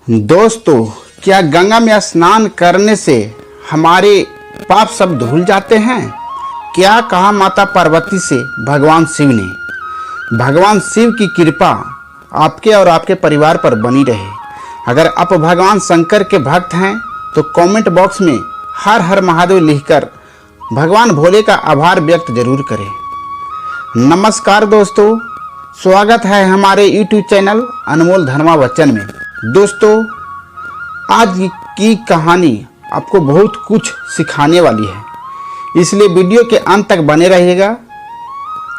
दोस्तों, क्या गंगा में स्नान करने से हमारे पाप सब धुल जाते हैं? क्या कहा माता पार्वती से भगवान शिव ने। भगवान शिव की कृपा आपके और आपके परिवार पर बनी रहे। अगर आप भगवान शंकर के भक्त हैं तो कमेंट बॉक्स में हर हर महादेव लिखकर भगवान भोले का आभार व्यक्त जरूर करें। नमस्कार दोस्तों, स्वागत है हमारे YouTube चैनल अनमोल धर्मा वचन में। दोस्तों, आज की कहानी आपको बहुत कुछ सिखाने वाली है, इसलिए वीडियो के अंत तक बने रहिएगा।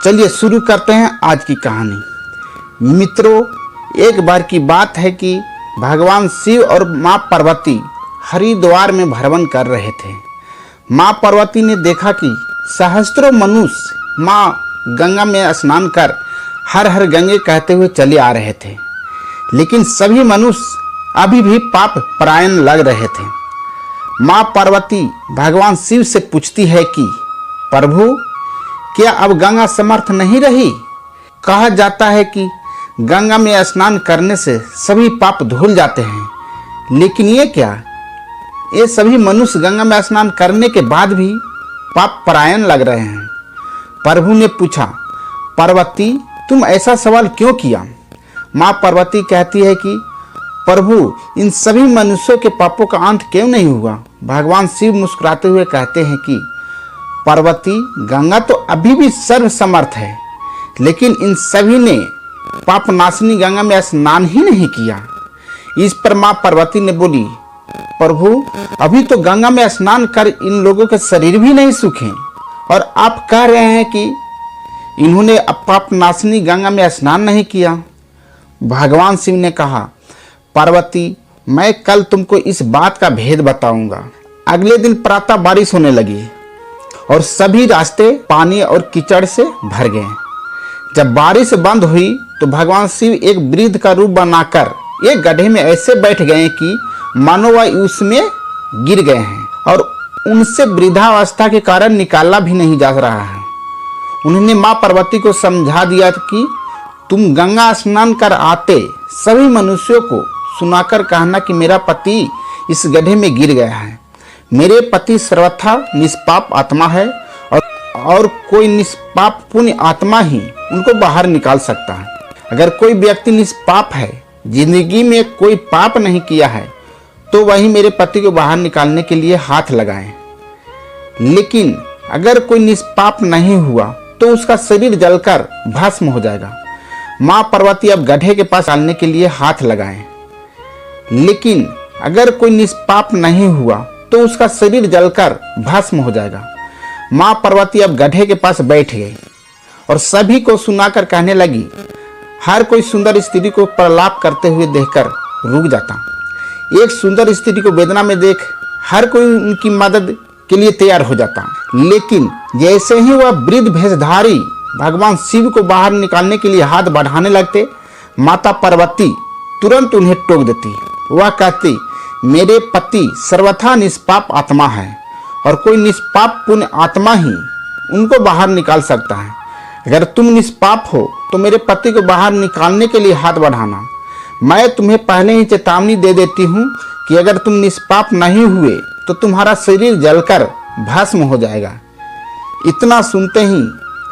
चलिए शुरू करते हैं आज की कहानी। मित्रों, एक बार की बात है कि भगवान शिव और माँ पार्वती हरिद्वार में भ्रमण कर रहे थे। माँ पार्वती ने देखा कि सहस्त्रों मनुष्य माँ गंगा में स्नान कर हर हर गंगे कहते हुए चले आ रहे थे, लेकिन सभी मनुष्य अभी भी पाप परायण लग रहे थे। माँ पार्वती भगवान शिव से पूछती है कि प्रभु, क्या अब गंगा समर्थ नहीं रही? कहा जाता है कि गंगा में स्नान करने से सभी पाप धुल जाते हैं, लेकिन ये क्या, ये सभी मनुष्य गंगा में स्नान करने के बाद भी पाप परायण लग रहे हैं। प्रभु ने पूछा, पार्वती, तुम ऐसा सवाल क्यों किया? माँ पार्वती कहती है कि प्रभु, इन सभी मनुष्यों के पापों का अंत क्यों नहीं हुआ? भगवान शिव मुस्कुराते हुए कहते हैं कि पार्वती, गंगा तो अभी भी सर्वसमर्थ है, लेकिन इन सभी ने पाप नाशनी गंगा में स्नान ही नहीं किया। इस पर माँ पार्वती ने बोली, प्रभु, अभी तो गंगा में स्नान कर इन लोगों के शरीर भी नहीं सूखे और आप कह रहे हैं कि इन्होंने पाप नाशनी गंगा में स्नान नहीं किया। भगवान शिव ने कहा, पार्वती, मैं कल तुमको इस बात का भेद बताऊंगा। अगले दिन प्रातः बारिश होने लगी और सभी रास्ते पानी और कीचड़ से भर गए। जब बारिश बंद हुई तो भगवान शिव एक वृद्ध का रूप बनाकर एक गड्ढे में ऐसे बैठ गए कि मानो वह उसमें गिर गए हैं और उनसे वृद्धावस्था के कारण निकाला भी नहीं जा रहा है। उन्होंने माँ पार्वती को समझा दिया कि तुम गंगा स्नान कर आते सभी मनुष्यों को सुनाकर कहना कि मेरा पति इस गड्ढे में गिर गया है। मेरे पति सर्वथा निष्पाप आत्मा है और कोई निष्पाप पुण्य आत्मा ही उनको बाहर निकाल सकता है। अगर कोई व्यक्ति निष्पाप है, जिंदगी में कोई पाप नहीं किया है, तो वही मेरे पति को बाहर निकालने के लिए हाथ लगाए। लेकिन अगर कोई निष्पाप नहीं हुआ तो उसका शरीर जलकर भस्म हो जाएगा। माँ पार्वती अब गड्ढे के पास डालने के लिए हाथ लगाएं, लेकिन अगर कोई निष्पाप नहीं हुआ तो उसका शरीर जलकर भस्म हो जाएगा। माँ पार्वती अब गड्ढे के पास बैठ गई और सभी को सुनाकर कहने लगी। हर कोई सुंदर स्त्री को प्रलाप करते हुए देखकर रुक जाता। एक सुंदर स्त्री को वेदना में देख हर कोई उनकी मदद के लिए तैयार हो जाता, लेकिन जैसे ही वह वृद्ध भेषधारी भगवान शिव को बाहर निकालने के लिए हाथ बढ़ाने लगते, माता पार्वती तुरंत उन्हें टोक देती। वह कहती, मेरे पति सर्वथा निष्पाप आत्मा है और कोई निष्पाप पुण्य आत्मा ही उनको बाहर निकाल सकता है। अगर तुम निष्पाप हो तो मेरे पति को बाहर निकालने के लिए हाथ बढ़ाना। मैं तुम्हें पहले ही चेतावनी दे देती हूँ कि अगर तुम निष्पाप नहीं हुए तो तुम्हारा शरीर जलकर भस्म हो जाएगा। इतना सुनते ही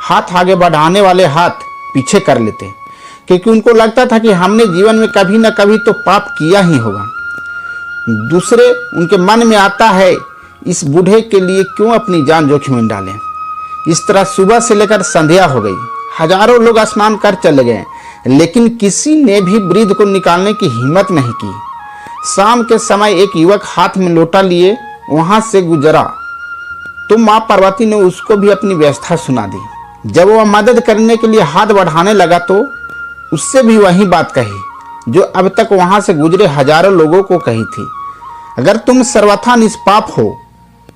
हाथ आगे बढ़ाने वाले हाथ पीछे कर लेते, क्योंकि उनको लगता था कि हमने जीवन में कभी न कभी तो पाप किया ही होगा। दूसरे उनके मन में आता है, इस बूढ़े के लिए क्यों अपनी जान जोखिम में डालें। इस तरह सुबह से लेकर संध्या हो गई। हजारों लोग स्नान कर चले गए, लेकिन किसी ने भी वृद्ध को निकालने की हिम्मत नहीं की। शाम के समय एक युवक हाथ में लोटा लिए वहां से गुजरा तो माँ पार्वती ने उसको भी अपनी व्यवस्था सुना दी। जब वह मदद करने के लिए हाथ बढ़ाने लगा तो उससे भी वही बात कही जो अब तक वहां से गुजरे हजारों लोगों को कही थी। अगर तुम सर्वथा निष्पाप हो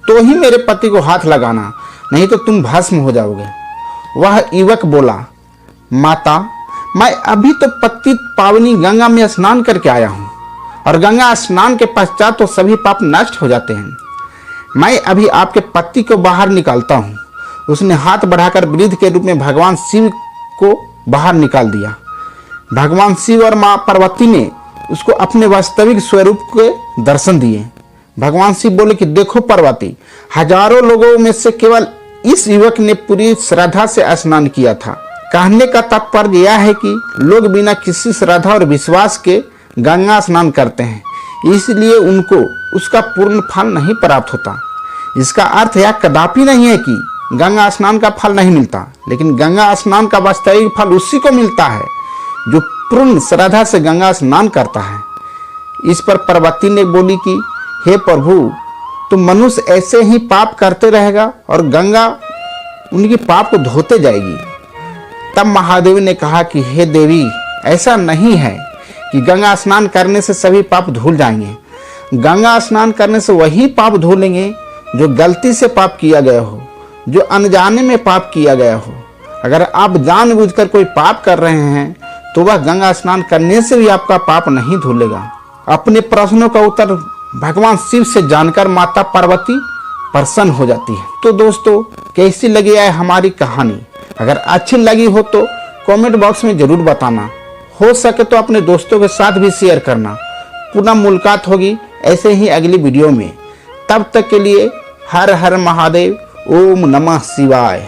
तो ही मेरे पति को हाथ लगाना, नहीं तो तुम भस्म हो जाओगे। वह युवक बोला, माता, मैं अभी तो पतित पावनी गंगा में स्नान करके आया हूँ और गंगा स्नान के पश्चात तो सभी पाप नष्ट हो जाते हैं। मैं अभी आपके पति को बाहर निकालता हूँ। उसने हाथ बढ़ाकर वृद्ध के रूप में भगवान शिव को बाहर निकाल दिया। भगवान शिव और माँ पार्वती ने उसको अपने वास्तविक स्वरूप के दर्शन दिए। भगवान शिव बोले कि देखो पार्वती, हजारों लोगों में से केवल इस युवक ने पूरी श्रद्धा से स्नान किया था। कहने का तात्पर्य यह है कि लोग बिना किसी श्रद्धा और विश्वास के गंगा स्नान करते हैं, इसलिए उनको उसका पूर्ण फल नहीं प्राप्त होता। इसका अर्थ यह कदापि नहीं है कि गंगा स्नान का फल नहीं मिलता, लेकिन गंगा स्नान का वास्तविक फल उसी को मिलता है जो पूर्ण श्रद्धा से गंगा स्नान करता है। इस पर पार्वती ने बोली कि हे प्रभु, तो मनुष्य ऐसे ही पाप करते रहेगा और गंगा उनकी पाप को धोते जाएगी। तब महादेव ने कहा कि हे देवी, ऐसा नहीं है कि गंगा स्नान करने से सभी पाप धुल जाएंगे। गंगा स्नान करने से वही पाप धुलेंगे जो गलती से पाप किया गया हो, जो अनजाने में पाप किया गया हो। अगर आप जानबूझकर कोई पाप कर रहे हैं तो वह गंगा स्नान करने से भी आपका पाप नहीं धुलेगा। अपने प्रश्नों का उत्तर भगवान शिव से जानकर माता पार्वती प्रसन्न हो जाती है। तो दोस्तों, कैसी लगी है हमारी कहानी? अगर अच्छी लगी हो तो कमेंट बॉक्स में जरूर बताना। हो सके तो अपने दोस्तों के साथ भी शेयर करना। पुनः मुलाकात होगी ऐसे ही अगली वीडियो में। तब तक के लिए हर हर महादेव, ओम नमः शिवाय।